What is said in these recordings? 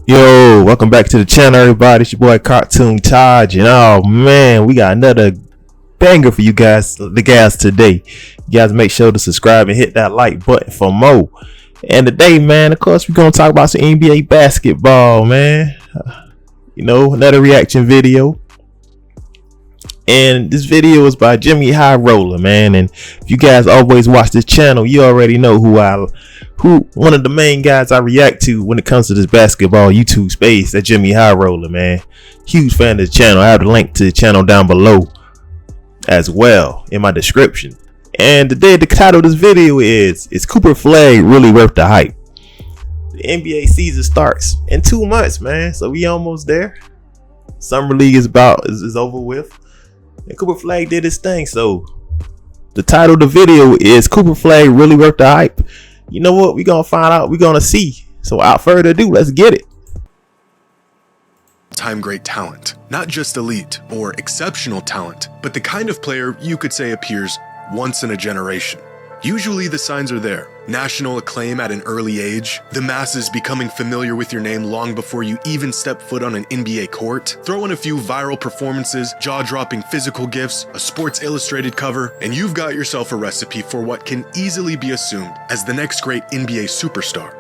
Yo, welcome back to the channel, everybody. It's your boy CartoonTaj, and oh man, we got another banger for you guys, the guys today. You guys make sure to subscribe and hit that like button for more. And today, man, of course, we're gonna talk about some NBA basketball, man. Another reaction video. And this video is by JxmyHighroller, man. And if you guys always watch this channel, you already know who one of the main guys I react to when it comes to this basketball YouTube space. That's JxmyHighroller, man. Huge fan of the channel. I have the link to the channel down below as well in my description. And today the title of this video is Cooper Flagg really worth the hype? The NBA season starts in 2 months, man. So we almost there. Summer League is over with. And Cooper Flagg did his thing. So the title of the video is Cooper Flagg really worth the hype? You know what? We're gonna find out. We're gonna see. So without further ado, let's get it. Time great talent, not just elite or exceptional talent, but the kind of player you could say appears once in a generation. Usually the signs are there. National acclaim at an early age, the masses becoming familiar with your name long before you even step foot on an NBA court, throw in a few viral performances, jaw-dropping physical gifts, a Sports Illustrated cover, and you've got yourself a recipe for what can easily be assumed as the next great NBA superstar.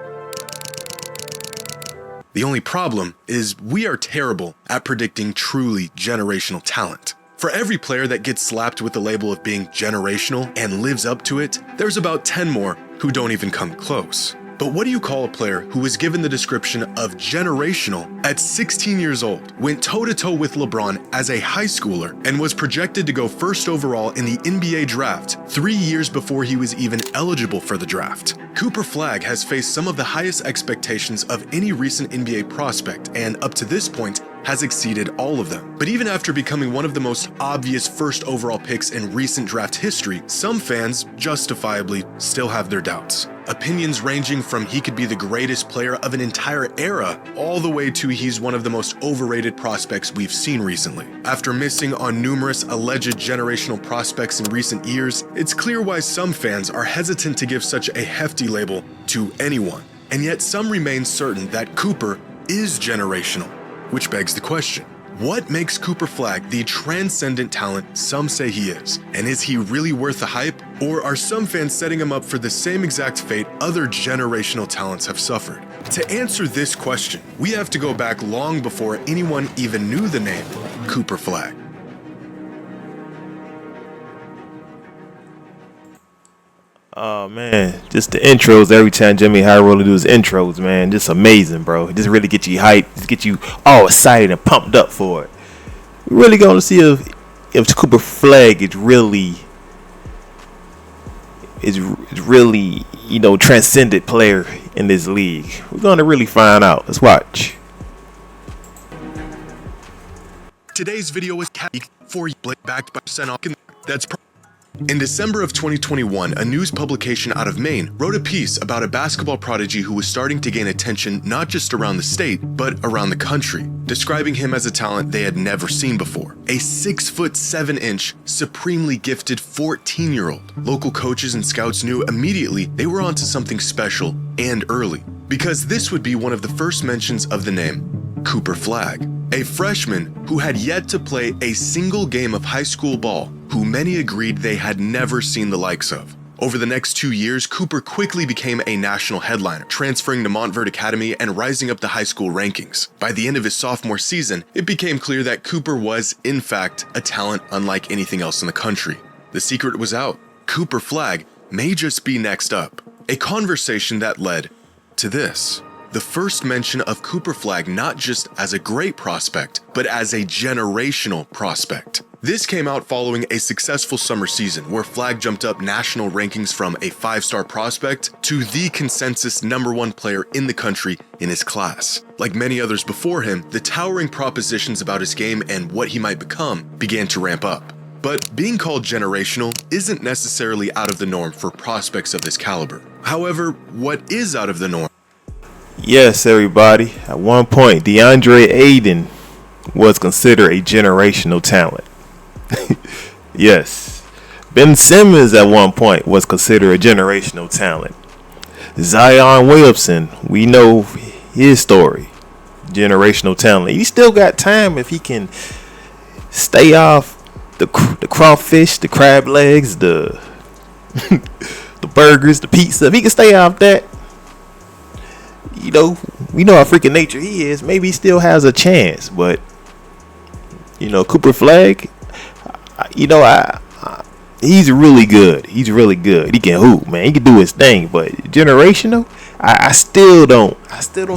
The only problem is we are terrible at predicting truly generational talent. For every player that gets slapped with the label of being generational and lives up to it, there's about 10 more who don't even come close. But what do you call a player who was given the description of generational at 16 years old, went toe-to-toe with LeBron as a high schooler, and was projected to go first overall in the NBA draft 3 years before he was even eligible for the draft? Cooper Flagg has faced some of the highest expectations of any recent NBA prospect, and up to this point, has exceeded all of them. But even after becoming one of the most obvious first overall picks in recent draft history, some fans, justifiably, still have their doubts. Opinions ranging from he could be the greatest player of an entire era, all the way to he's one of the most overrated prospects we've seen recently. After missing on numerous alleged generational prospects in recent years, it's clear why some fans are hesitant to give such a hefty label to anyone. And yet some remain certain that Cooper is generational. Which begs the question, what makes Cooper Flagg the transcendent talent some say he is? And is he really worth the hype? Or are some fans setting him up for the same exact fate other generational talents have suffered? To answer this question, we have to go back long before anyone even knew the name Cooper Flagg. Oh man, just the intros every time JxmyHighroller do his intros, man, just amazing, bro. Just really get you hyped, just get you all excited and pumped up for it. We're really gonna see if Cooper Flagg is really transcendent player in this league. We're gonna really find out. Let's watch. Today's video is for you, backed by that's in December of 2021, a news publication out of Maine wrote a piece about a basketball prodigy who was starting to gain attention not just around the state, but around the country, describing him as a talent they had never seen before. A 6'7", supremely gifted 14-year-old. Local coaches and scouts knew immediately they were onto something special and early, because this would be one of the first mentions of the name Cooper Flagg, a freshman who had yet to play a single game of high school ball, who many agreed they had never seen the likes of. Over the next 2 years, Cooper quickly became a national headliner, transferring to Montverde Academy and rising up the high school rankings. By the end of his sophomore season, it became clear that Cooper was, in fact, a talent unlike anything else in the country. The secret was out. Cooper Flagg may just be next up. A conversation that led to this. The first mention of Cooper Flagg not just as a great prospect, but as a generational prospect. This came out following a successful summer season where Flagg jumped up national rankings from a 5-star prospect to the consensus #1 player in the country in his class. Like many others before him, the towering propositions about his game and what he might become began to ramp up. But being called generational isn't necessarily out of the norm for prospects of this caliber. However, what is out of the norm? Yes, everybody. At one point, DeAndre Ayton was considered a generational talent. Yes. Ben Simmons at one point was considered a generational talent. Zion Williamson, we know his story. generational talent. He still got time if he can stay off the crawfish, the crab legs, the the burgers, the pizza. If he can stay off that, we know how freaking nature he is. Maybe he still has a chance. But Cooper Flagg, he's really good. He's really good. He can hoop, man. He can do his thing. But generational, I still don't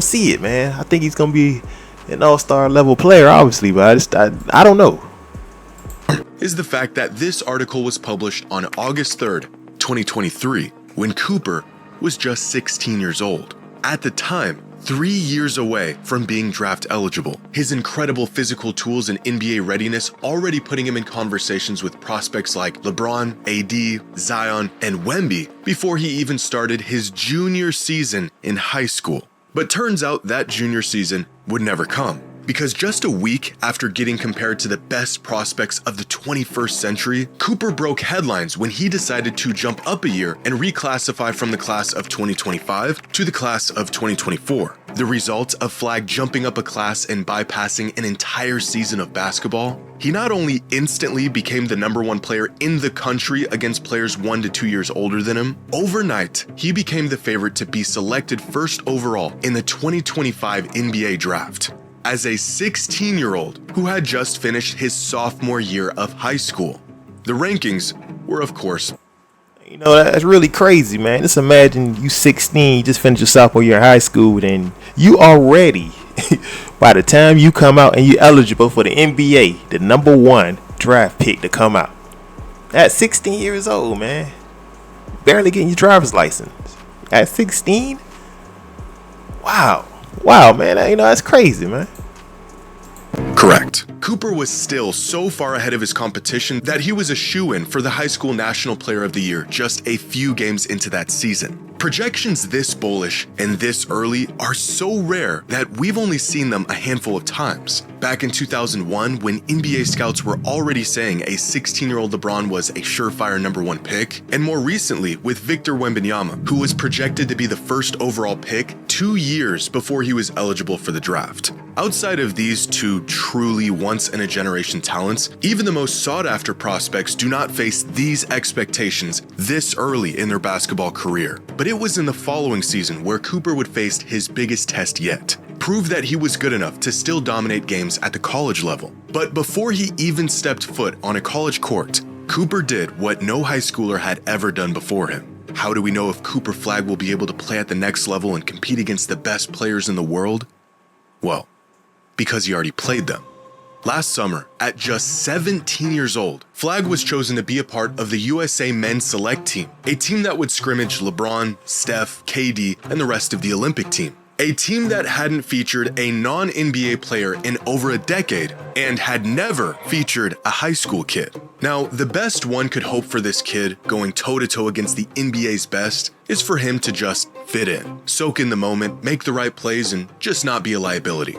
see it, man. I think he's gonna be an all-star level player, obviously, but I don't know. Is the fact that this article was published on August 3rd, 2023, when Cooper was just 16 years old. At the time, 3 years away from being draft eligible. His incredible physical tools and NBA readiness already putting him in conversations with prospects like LeBron, AD, Zion, and Wemby before he even started his junior season in high school. But turns out that junior season would never come. Because just a week after getting compared to the best prospects of the 21st century, Cooper broke headlines when he decided to jump up a year and reclassify from the class of 2025 to the class of 2024. The result of Flagg jumping up a class and bypassing an entire season of basketball, he not only instantly became the #1 player in the country against players 1 to 2 years older than him, overnight, he became the favorite to be selected first overall in the 2025 NBA draft. As a 16-year-old who had just finished his sophomore year of high school. The rankings were, of course, that's really crazy, man. Just imagine you 16, you just finished your sophomore year of high school, and you already, by the time you come out and you're eligible for the NBA, the #1 draft pick to come out. At 16 years old, man. Barely getting your driver's license. At 16? Wow, man. That's crazy, man. Correct. Cooper was still so far ahead of his competition that he was a shoo-in for the High School National Player of the Year just a few games into that season. Projections this bullish and this early are so rare that we've only seen them a handful of times. Back in 2001, when NBA scouts were already saying a 16-year-old LeBron was a surefire #1 pick, and more recently with Victor Wembanyama, who was projected to be the first overall pick 2 years before he was eligible for the draft. Outside of these two truly once-in-a-generation talents, even the most sought-after prospects do not face these expectations this early in their basketball career. But it was in the following season where Cooper would face his biggest test yet. Prove that he was good enough to still dominate games at the college level. But before he even stepped foot on a college court, Cooper did what no high schooler had ever done before him. How do we know if Cooper Flagg will be able to play at the next level and compete against the best players in the world? Well, because he already played them. Last summer, at just 17 years old, Flagg was chosen to be a part of the USA Men's Select Team, a team that would scrimmage LeBron, Steph, KD, and the rest of the Olympic team. A team that hadn't featured a non-NBA player in over a decade and had never featured a high school kid. Now, the best one could hope for this kid going toe-to-toe against the NBA's best is for him to just fit in, soak in the moment, make the right plays, and just not be a liability.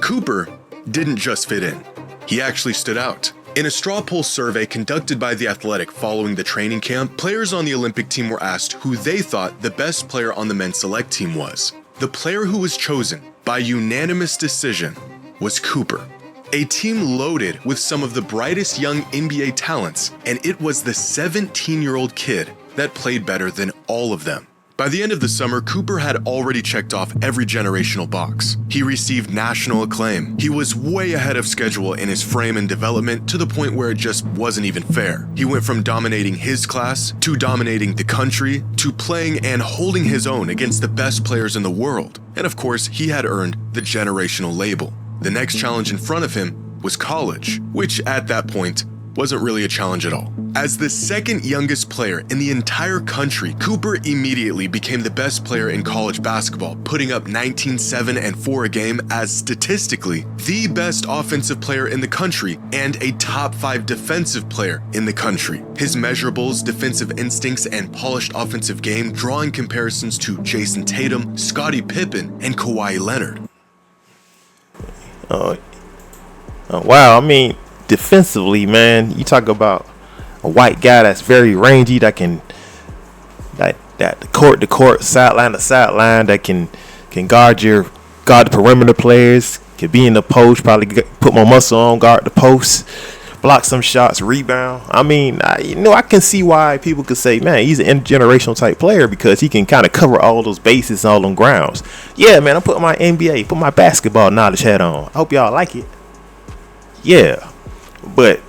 Cooper didn't just fit in. He actually stood out. In a straw poll survey conducted by The Athletic following the training camp, players on the Olympic team were asked who they thought the best player on the men's select team was. The player who was chosen by unanimous decision was Cooper. A team loaded with some of the brightest young NBA talents, and it was the 17-year-old kid that played better than all of them. By the end of the summer, Cooper had already checked off every generational box. He received national acclaim. He was way ahead of schedule in his frame and development to the point where it just wasn't even fair. He went from dominating his class to dominating the country to playing and holding his own against the best players in the world. And of course, he had earned the generational label. The next challenge in front of him was college, which at that point wasn't really a challenge at all. As the second youngest player in the entire country, Cooper immediately became the best player in college basketball, putting up 19, 7, and 4 a game as statistically the best offensive player in the country and a top 5 defensive player in the country. His measurables, defensive instincts, and polished offensive game drawing comparisons to Jason Tatum, Scottie Pippen, and Kawhi Leonard. Wow, I mean, defensively, man, you talk about a white guy that's very rangy, that can that the court to court, sideline to sideline, that can guard guard the perimeter players, can be in the post, probably put more muscle on, guard the post, block some shots, rebound. I mean, I can see why people could say, man, he's an intergenerational type player because he can kind of cover all those bases and all them grounds. Yeah, man, I'm putting my NBA, put my basketball knowledge hat on. I hope y'all like it. Yeah, but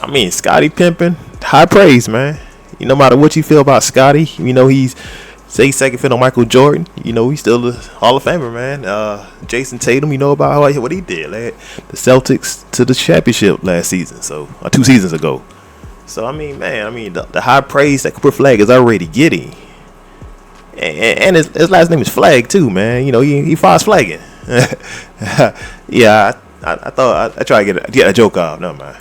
I mean, Scottie pimping, high praise, man. No matter what you feel about Scottie, he's second fiddle Michael Jordan. He's still a Hall of Famer, man. Jason Tatum, about what he did, led the Celtics to the championship last season, 2 seasons ago. So I mean, man, the high praise that Cooper Flagg is already getting, and his last name is Flagg too, man. He fires flagging. Yeah, I thought I tried to get a joke off. No, man.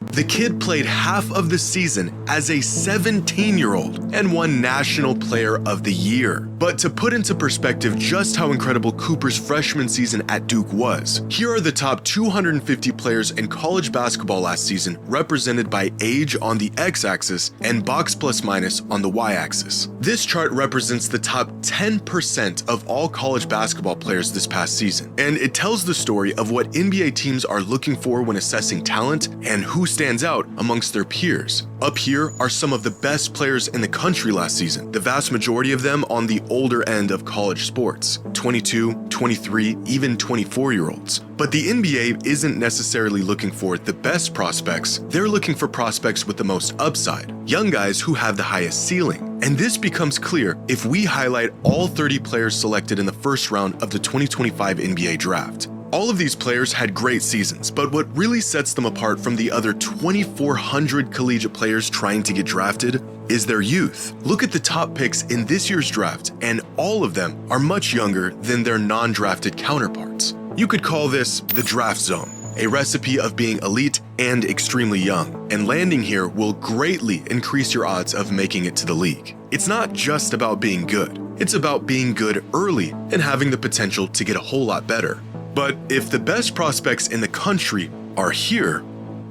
The kid played half of the season as a 17-year-old and won National Player of the Year. But to put into perspective just how incredible Cooper's freshman season at Duke was, here are the top 250 players in college basketball last season represented by age on the x-axis and box plus minus on the y-axis. This chart represents the top 10% of all college basketball players this past season, and it tells the story of what NBA teams are looking for when assessing talent and who stands out amongst their peers. Up here are some of the best players in the country last season, the vast majority of them on the older end of college sports, 22, 23, even 24-year-olds. But the NBA isn't necessarily looking for the best prospects, they're looking for prospects with the most upside, young guys who have the highest ceiling. And this becomes clear if we highlight all 30 players selected in the first round of the 2025 NBA draft. All of these players had great seasons, but what really sets them apart from the other 2,400 collegiate players trying to get drafted is their youth. Look at the top picks in this year's draft, and all of them are much younger than their non-drafted counterparts. You could call this the draft zone, a recipe of being elite and extremely young, and landing here will greatly increase your odds of making it to the league. It's not just about being good, it's about being good early and having the potential to get a whole lot better. But if the best prospects in the country are here,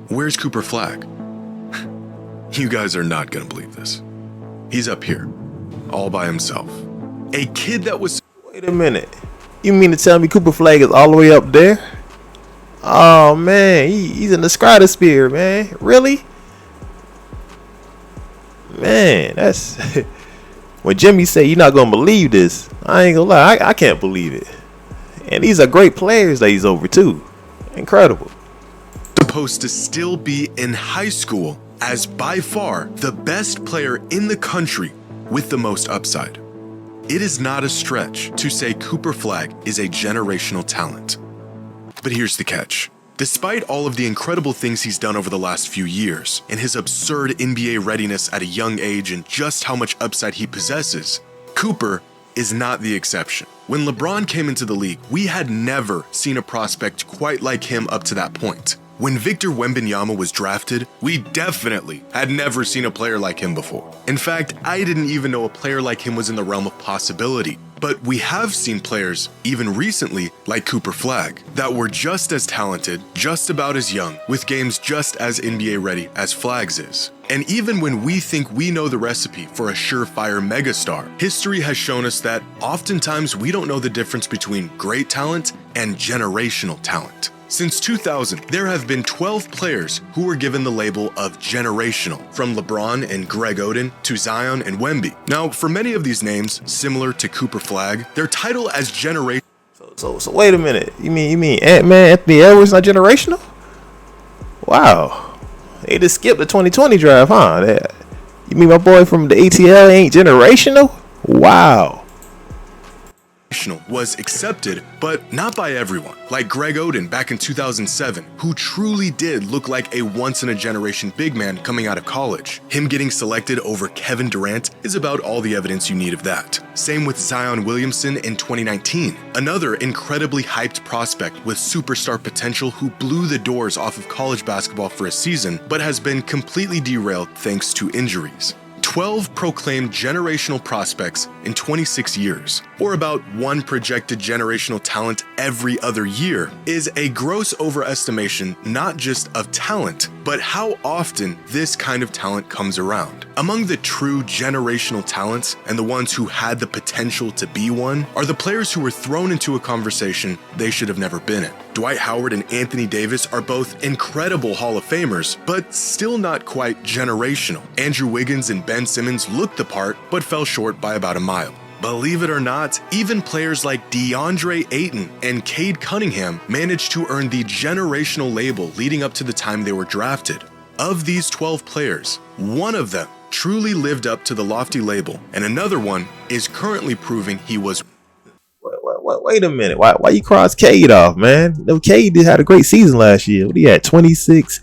where's Cooper Flagg? You guys are not gonna believe this. He's up here, all by himself. A kid that was... Wait a minute. You mean to tell me Cooper Flagg is all the way up there? Oh, man. He's in the stratosphere, man. Really? Man, that's... When Jimmy say you're not gonna believe this, I ain't gonna lie. I can't believe it. And these are great players that he's over too. Incredible. Supposed to still be in high school as by far the best player in the country with the most upside. It is not a stretch to say Cooper Flagg is a generational talent. But here's the catch. Despite all of the incredible things he's done over the last few years, and his absurd NBA readiness at a young age and just how much upside he possesses, Cooper is not the exception. When LeBron came into the league, we had never seen a prospect quite like him up to that point. When Victor Wembanyama was drafted, we definitely had never seen a player like him before. In fact, I didn't even know a player like him was in the realm of possibility. But we have seen players, even recently, like Cooper Flagg, that were just as talented, just about as young, with games just as NBA ready as Flagg's is. And even when we think we know the recipe for a surefire megastar, history has shown us that oftentimes we don't know the difference between great talent and generational talent. Since 2000, there have been 12 players who were given the label of generational, from LeBron and Greg Oden to Zion and Wemby. Now, for many of these names, similar to Cooper Flagg, their title as generational. So wait a minute. You mean Ant-Man, Anthony Edwards not generational? Wow, they just skipped the 2020 draft, huh? You mean my boy from the ATL ain't generational? Wow. Was accepted, but not by everyone, like Greg Oden back in 2007, who truly did look like a once-in-a-generation big man coming out of college. Him getting selected over Kevin Durant is about all the evidence you need of that. Same with Zion Williamson in 2019, another incredibly hyped prospect with superstar potential who blew the doors off of college basketball for a season, but has been completely derailed thanks to injuries. 12 proclaimed generational prospects in 26 years, or about one projected generational talent every other year, is a gross overestimation not just of talent, but how often this kind of talent comes around. Among the true generational talents and the ones who had the potential to be one are the players who were thrown into a conversation they should have never been in. Dwight Howard and Anthony Davis are both incredible Hall of Famers, but still not quite generational. Andrew Wiggins and Ben Simmons looked the part, but fell short by about a mile. Believe it or not, even players like DeAndre Ayton and Cade Cunningham managed to earn the generational label leading up to the time they were drafted. Of these 12 players, one of them truly lived up to the lofty label, and another one is currently proving he was. Wait a minute. Why you cross Cade off, man? No, Cade had a great season last year. What he had, 26,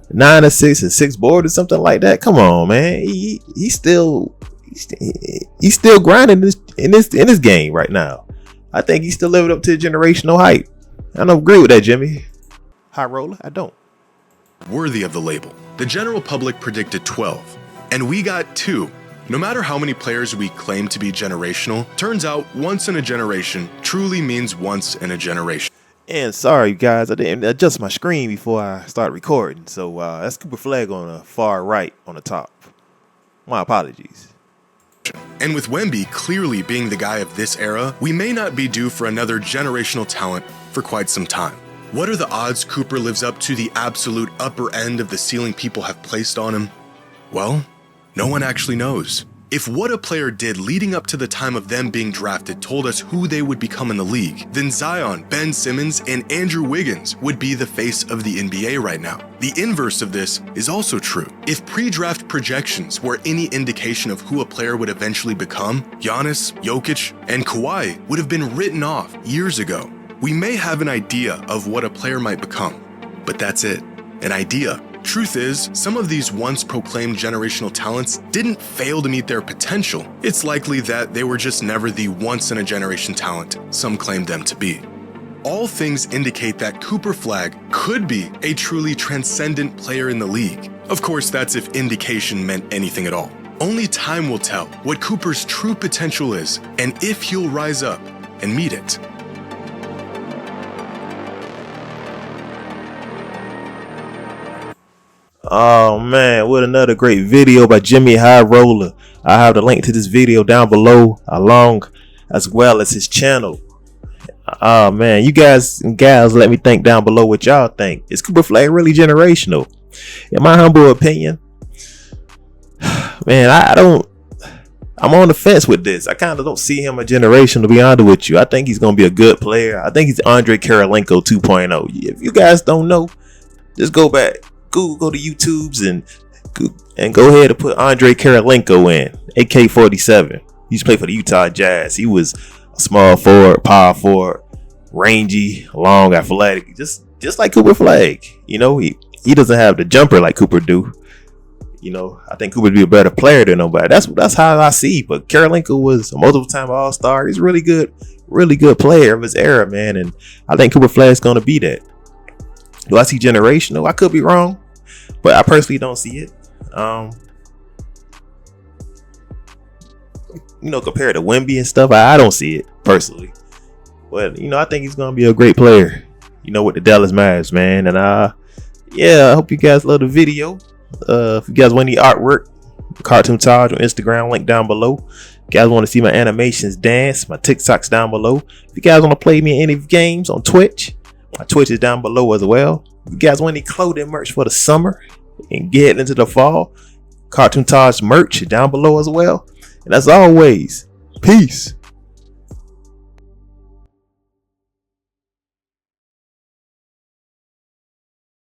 9 assists and 6 boards or something like that. Come on, man. He's still grinding in this game right now. I think he's still living up to generational hype. I don't agree with that, Jimmy. High roller, I don't. Worthy of the label. The general public predicted 12, and we got 2. No matter how many players we claim to be generational, turns out once in a generation truly means once in a generation. And sorry, guys, I didn't adjust my screen before I started recording. So that's Cooper Flagg on the far right on the top. My apologies. And with Wemby clearly being the guy of this era, we may not be due for another generational talent for quite some time. What are the odds Cooper lives up to the absolute upper end of the ceiling people have placed on him? Well, no one actually knows. If what a player did leading up to the time of them being drafted told us who they would become in the league, then Zion, Ben Simmons, and Andrew Wiggins would be the face of the NBA right now. The inverse of this is also true. If pre-draft projections were any indication of who a player would eventually become, Giannis, Jokic, and Kawhi would have been written off years ago. We may have an idea of what a player might become, but that's it, an idea. Truth is, some of these once proclaimed generational talents didn't fail to meet their potential. It's likely that they were just never the once-in-a-generation talent some claimed them to be. All things indicate that Cooper Flagg could be a truly transcendent player in the league. Of course, that's if indication meant anything at all. Only time will tell what Cooper's true potential is and if he'll rise up and meet it. Oh man, what another great video by JxmyHighroller. I have the link to this video down below, along as well as his channel. Oh man, you guys and gals, let me think down below what y'all think. Is Cooper Flagg really generational? In my humble opinion, man, I'm on the fence with this. I kind of don't see him a generation, to be honest with you. I think he's going to be a good player. I think he's Andre Karolinko 2.0. If you guys don't know, just go back. Go to YouTube's and go ahead and put Andre Karolinko in, AK-47. He used to play for the Utah Jazz. He was a small forward, power forward, rangy, long, athletic, just like Cooper Flagg. You know, he doesn't have the jumper like Cooper do. You know, I think Cooper would be a better player than nobody. That's how I see. But Karolinko was a multiple time All-Star. He's a really good player of his era, man. And I think Cooper Flagg's gonna be that. Do I see generational? I could be wrong, but I personally don't see it. You know, compared to Wemby and stuff, I don't see it personally. But you know, I think he's gonna be a great player. You know, with the Dallas Mavs, man. And yeah, I hope you guys love the video. If you guys want any artwork, CartoonTaj on Instagram, link down below. If you guys want to see my animations dance, my TikToks down below. If you guys want to play me in any games on Twitch, my Twitch is down below as well. If you guys want any clothing merch for the summer and get into the fall, CartoonTaj merch down below as well. And as always, peace.